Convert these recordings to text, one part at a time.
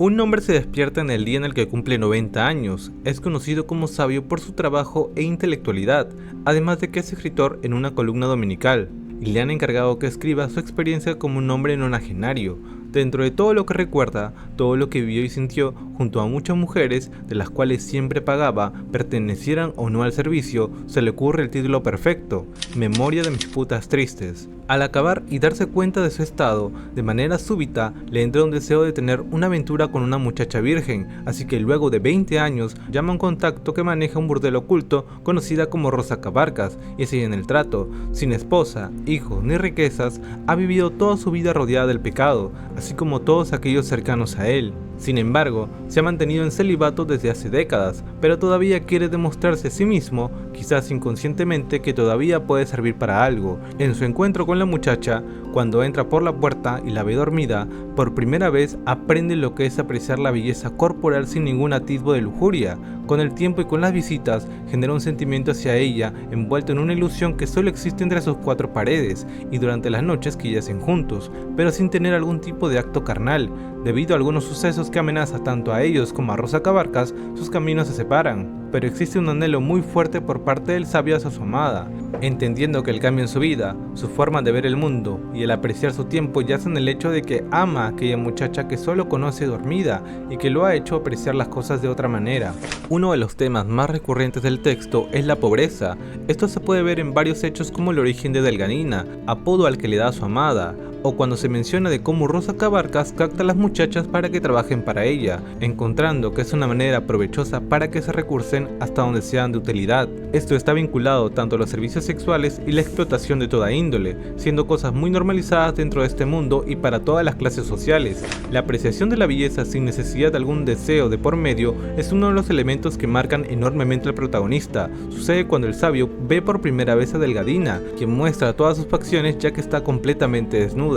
Un hombre se despierta en el día en el que cumple 90 años, es conocido como sabio por su trabajo e intelectualidad, además de que es escritor en una columna dominical, y le han encargado que escriba su experiencia como un hombre nonagenario. Dentro de todo lo que recuerda, todo lo que vivió y sintió junto a muchas mujeres, de las cuales siempre pagaba, pertenecieran o no al servicio, se le ocurre el título perfecto: Memoria de mis putas tristes. Al acabar y darse cuenta de su estado, de manera súbita le entra un deseo de tener una aventura con una muchacha virgen, así que luego de 20 años llama a un contacto que maneja un burdel oculto conocida como Rosa Cabarcas, y sigue en el trato. Sin esposa, hijos ni riquezas, ha vivido toda su vida rodeada del pecado, así como todos aquellos cercanos a él. Sin embargo, se ha mantenido en celibato desde hace décadas, pero todavía quiere demostrarse a sí mismo, quizás inconscientemente, que todavía puede servir para algo. En su encuentro con la muchacha, cuando entra por la puerta y la ve dormida, por primera vez aprende lo que es apreciar la belleza corporal sin ningún atisbo de lujuria. Con el tiempo y con las visitas, genera un sentimiento hacia ella, envuelto en una ilusión que solo existe entre sus cuatro paredes y durante las noches que yacen juntos, pero sin tener algún tipo de acto carnal. Debido a algunos sucesos que amenazan tanto a ellos como a Rosa Cabarcas, sus caminos se separan, pero existe un anhelo muy fuerte por parte del sabio hacia su amada, entendiendo que el cambio en su vida, su forma de ver el mundo y el apreciar su tiempo yace en el hecho de que ama a aquella muchacha que solo conoce dormida y que lo ha hecho apreciar las cosas de otra manera. Uno de los temas más recurrentes del texto es la pobreza. Esto se puede ver en varios hechos como el origen de Delganina, apodo al que le da a su amada, o cuando se menciona de cómo Rosa Cabarcas capta a las muchachas para que trabajen para ella, encontrando que es una manera provechosa para que se recursen hasta donde sean de utilidad. Esto está vinculado tanto a los servicios sexuales y la explotación de toda índole, siendo cosas muy normalizadas dentro de este mundo y para todas las clases sociales. La apreciación de la belleza sin necesidad de algún deseo de por medio es uno de los elementos que marcan enormemente al protagonista. Sucede cuando el sabio ve por primera vez a Delgadina, quien muestra todas sus facciones ya que está completamente desnuda.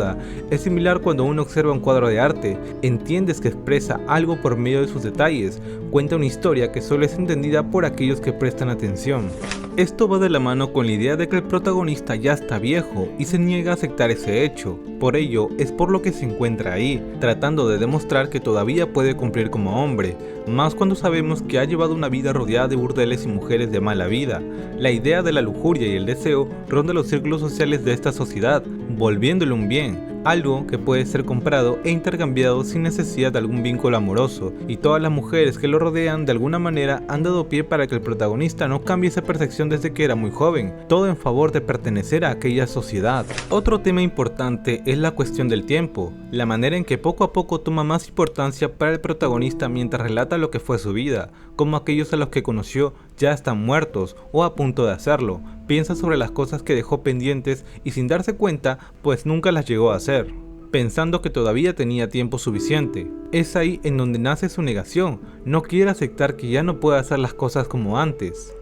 Es similar cuando uno observa un cuadro de arte, entiendes que expresa algo por medio de sus detalles, cuenta una historia que solo es entendida por aquellos que prestan atención. Esto va de la mano con la idea de que el protagonista ya está viejo y se niega a aceptar ese hecho. Por ello, es por lo que se encuentra ahí, tratando de demostrar que todavía puede cumplir como hombre, más cuando sabemos que ha llevado una vida rodeada de burdeles y mujeres de mala vida. La idea de la lujuria y el deseo ronda los círculos sociales de esta sociedad, volviéndole un bien, algo que puede ser comprado e intercambiado sin necesidad de algún vínculo amoroso, y todas las mujeres que lo rodean de alguna manera han dado pie para que el protagonista no cambie esa percepción desde que era muy joven, todo en favor de pertenecer a aquella sociedad. Otro tema importante es la cuestión del tiempo, la manera en que poco a poco toma más importancia para el protagonista mientras relata lo que fue su vida, como aquellos a los que conoció ya están muertos o a punto de hacerlo. Piensa sobre las cosas que dejó pendientes y sin darse cuenta, pues nunca las llegó a hacer, pensando que todavía tenía tiempo suficiente. Es ahí en donde nace su negación, no quiere aceptar que ya no puede hacer las cosas como antes.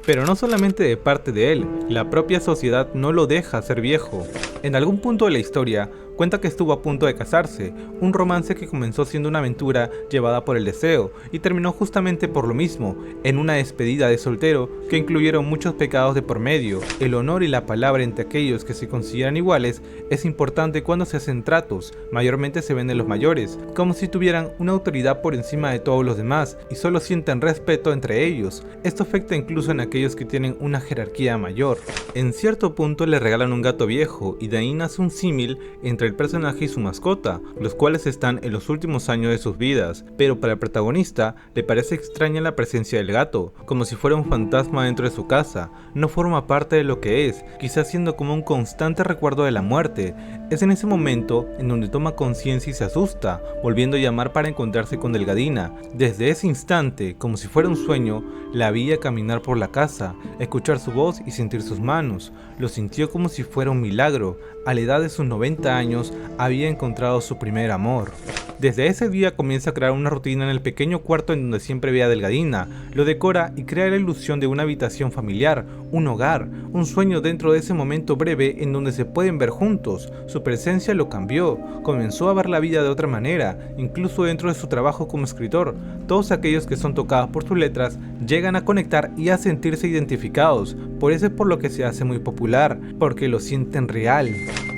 Pero no solamente de parte de él, la propia sociedad no lo deja ser viejo. En algún punto de la historia, cuenta que estuvo a punto de casarse, un romance que comenzó siendo una aventura llevada por el deseo y terminó justamente por lo mismo, en una despedida de soltero que incluyeron muchos pecados de por medio. El honor y la palabra entre aquellos que se consideran iguales es importante cuando se hacen tratos, mayormente se ven en los mayores, como si tuvieran una autoridad por encima de todos los demás y solo sienten respeto entre ellos. Esto afecta incluso en aquellos que tienen una jerarquía mayor. En cierto punto le regalan un gato viejo y de ahí nace un símil entre el personaje y su mascota, los cuales están en los últimos años de sus vidas, pero para el protagonista le parece extraña la presencia del gato, como si fuera un fantasma dentro de su casa, no forma parte de lo que es, quizás siendo como un constante recuerdo de la muerte. Es en ese momento en donde toma conciencia y se asusta, volviendo a llamar para encontrarse con Delgadina. Desde ese instante, como si fuera un sueño, la veía caminar por la casa, escuchar su voz y sentir sus manos. Lo sintió como si fuera un milagro. A la edad de sus 90 años había encontrado su primer amor. Desde ese día comienza a crear una rutina en el pequeño cuarto en donde siempre ve a Delgadina, lo decora y crea la ilusión de una habitación familiar, un hogar, un sueño dentro de ese momento breve en donde se pueden ver juntos. Su presencia lo cambió, comenzó a ver la vida de otra manera, incluso dentro de su trabajo como escritor. Todos aquellos que son tocados por sus letras llegan a conectar y a sentirse identificados, por eso es por lo que se hace muy popular, porque lo sienten real.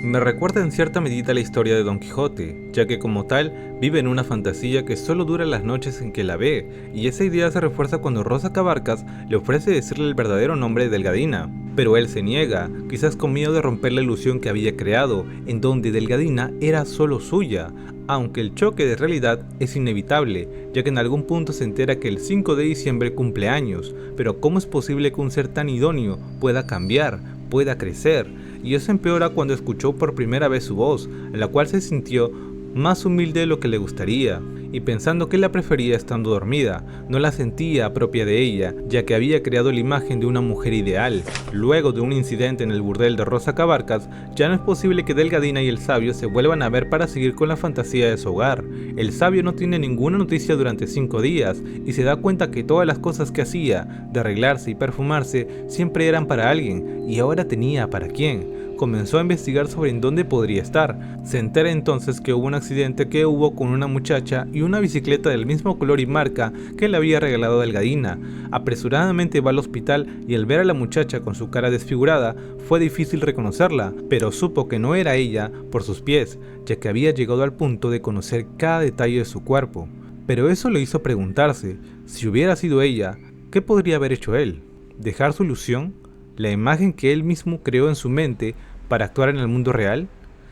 Me recuerda en cierta medida la historia de Don Quijote, ya que como tal vive en una fantasía que solo dura las noches en que la ve, y esa idea se refuerza cuando Rosa Cabarcas le ofrece decirle el verdadero nombre de Delgadina. Pero él se niega, quizás con miedo de romper la ilusión que había creado, en donde Delgadina era solo suya, aunque el choque de realidad es inevitable, ya que en algún punto se entera que el 5 de diciembre cumple años, pero ¿cómo es posible que un ser tan idóneo pueda cambiar, pueda crecer? Y eso empeora cuando escuchó por primera vez su voz, en la cual se sintió más humilde de lo que le gustaría, y pensando que la prefería estando dormida, no la sentía propia de ella, ya que había creado la imagen de una mujer ideal. Luego de un incidente en el burdel de Rosa Cabarcas, ya no es posible que Delgadina y el sabio se vuelvan a ver para seguir con la fantasía de su hogar. El sabio no tiene ninguna noticia durante 5 días, y se da cuenta que todas las cosas que hacía, de arreglarse y perfumarse, siempre eran para alguien, y ahora tenía para quién. Comenzó a investigar sobre en dónde podría estar. Se entera entonces que hubo un accidente que hubo con una muchacha y una bicicleta del mismo color y marca que le había regalado Delgadina. Apresuradamente va al hospital y al ver a la muchacha con su cara desfigurada, fue difícil reconocerla, pero supo que no era ella por sus pies, ya que había llegado al punto de conocer cada detalle de su cuerpo. Pero eso le hizo preguntarse, si hubiera sido ella, ¿qué podría haber hecho él? ¿Dejar su ilusión? ¿La imagen que él mismo creó en su mente para actuar en el mundo real?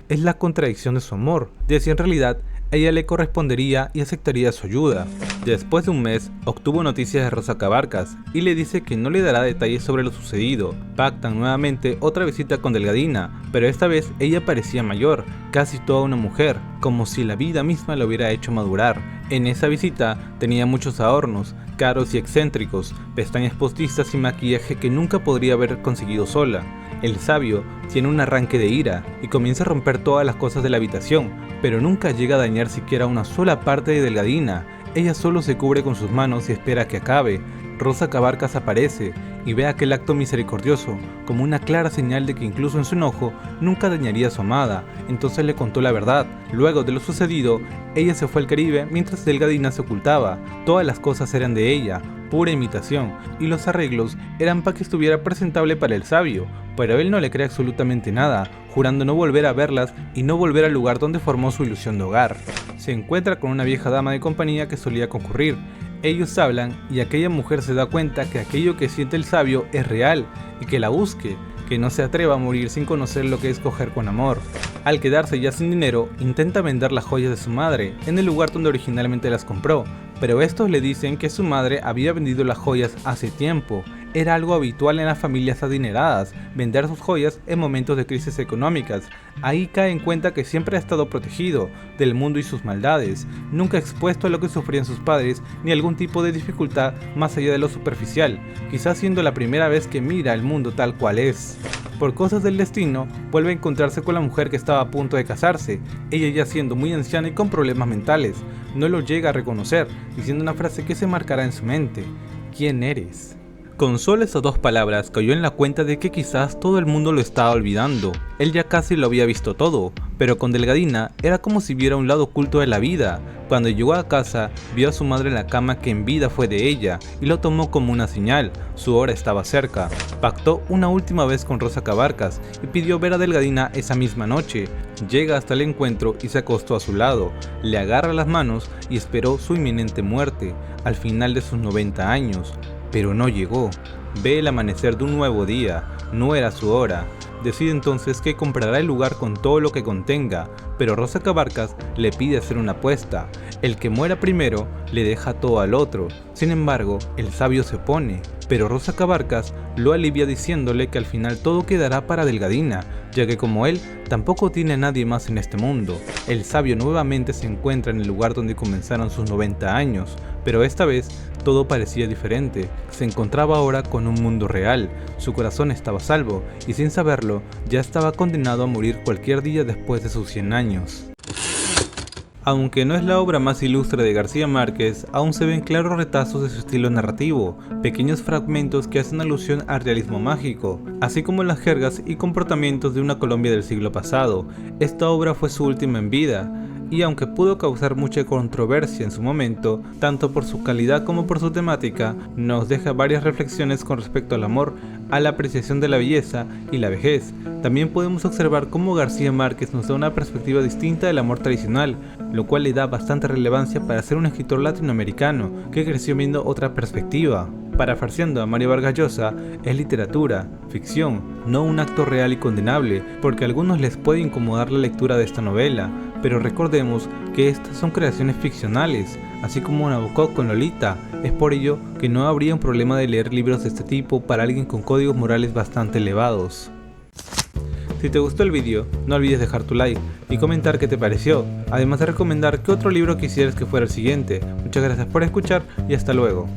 Es la contradicción de su amor, de si en realidad ella le correspondería y aceptaría su ayuda. Después de un mes, obtuvo noticias de Rosa Cabarcas y le dice que no le dará detalles sobre lo sucedido. Pactan nuevamente otra visita con Delgadina, pero esta vez ella parecía mayor, casi toda una mujer, como si la vida misma la hubiera hecho madurar. En esa visita tenía muchos adornos, caros y excéntricos, pestañas postizas y maquillaje que nunca podría haber conseguido sola. El sabio tiene un arranque de ira y comienza a romper todas las cosas de la habitación, pero nunca llega a dañar siquiera una sola parte de Delgadina. Ella solo se cubre con sus manos y espera a que acabe. Rosa Cabarcas aparece y ve aquel acto misericordioso como una clara señal de que incluso en su enojo nunca dañaría a su amada. Entonces le contó la verdad. Luego de lo sucedido, ella se fue al Caribe mientras Delgadina se ocultaba. Todas las cosas eran de ella, pura imitación, y los arreglos eran para que estuviera presentable para el sabio, pero él no le cree absolutamente nada, jurando no volver a verlas y no volver al lugar donde formó su ilusión de hogar. Se encuentra con una vieja dama de compañía que solía concurrir. Ellos hablan y aquella mujer se da cuenta que aquello que siente el sabio es real y que la busque, que no se atreva a morir sin conocer lo que es coger con amor. Al quedarse ya sin dinero, intenta vender las joyas de su madre en el lugar donde originalmente las compró, pero estos le dicen que su madre había vendido las joyas hace tiempo. Era algo habitual en las familias adineradas, vender sus joyas en momentos de crisis económicas. Ahí cae en cuenta que siempre ha estado protegido del mundo y sus maldades, nunca expuesto a lo que sufrían sus padres ni algún tipo de dificultad más allá de lo superficial, quizás siendo la primera vez que mira el mundo tal cual es. Por cosas del destino, vuelve a encontrarse con la mujer que estaba a punto de casarse, ella ya siendo muy anciana y con problemas mentales. No lo llega a reconocer, diciendo una frase que se marcará en su mente: ¿quién eres? Con solo esas 2 palabras cayó en la cuenta de que quizás todo el mundo lo estaba olvidando. Él ya casi lo había visto todo, pero con Delgadina era como si viera un lado oculto de la vida. Cuando llegó a casa, vio a su madre en la cama que en vida fue de ella, y lo tomó como una señal, su hora estaba cerca. Pactó una última vez con Rosa Cabarcas y pidió ver a Delgadina esa misma noche. Llega hasta el encuentro y se acostó a su lado, le agarra las manos y esperó su inminente muerte, al final de sus 90 años. Pero no llegó. Ve el amanecer de un nuevo día, no era su hora. Decide entonces que comprará el lugar con todo lo que contenga, pero Rosa Cabarcas le pide hacer una apuesta. El que muera primero le deja todo al otro. Sin embargo, el sabio se opone, pero Rosa Cabarcas lo alivia diciéndole que al final todo quedará para Delgadina, ya que como él, tampoco tiene a nadie más en este mundo. El sabio nuevamente se encuentra en el lugar donde comenzaron sus 90 años, pero esta vez todo parecía diferente. Se encontraba ahora con un mundo real, su corazón estaba a salvo, y sin saberlo, ya estaba condenado a morir cualquier día después de sus 100 años. Aunque no es la obra más ilustre de García Márquez, aún se ven claros retazos de su estilo narrativo, pequeños fragmentos que hacen alusión al realismo mágico, así como las jergas y comportamientos de una Colombia del siglo pasado. Esta obra fue su última en vida. y aunque pudo causar mucha controversia en su momento, tanto por su calidad como por su temática, nos deja varias reflexiones con respecto al amor, a la apreciación de la belleza y la vejez. También podemos observar cómo García Márquez nos da una perspectiva distinta del amor tradicional, lo cual le da bastante relevancia para ser un escritor latinoamericano que creció viendo otra perspectiva. Parafraseando a Mario Vargas Llosa, es literatura, ficción, no un acto real y condenable, porque a algunos les puede incomodar la lectura de esta novela, pero recordemos que estas son creaciones ficcionales, así como Nabokov con Lolita. Es por ello que no habría un problema de leer libros de este tipo para alguien con códigos morales bastante elevados. Si te gustó el vídeo, no olvides dejar tu like y comentar qué te pareció, además de recomendar qué otro libro quisieras que fuera el siguiente. Muchas gracias por escuchar y hasta luego.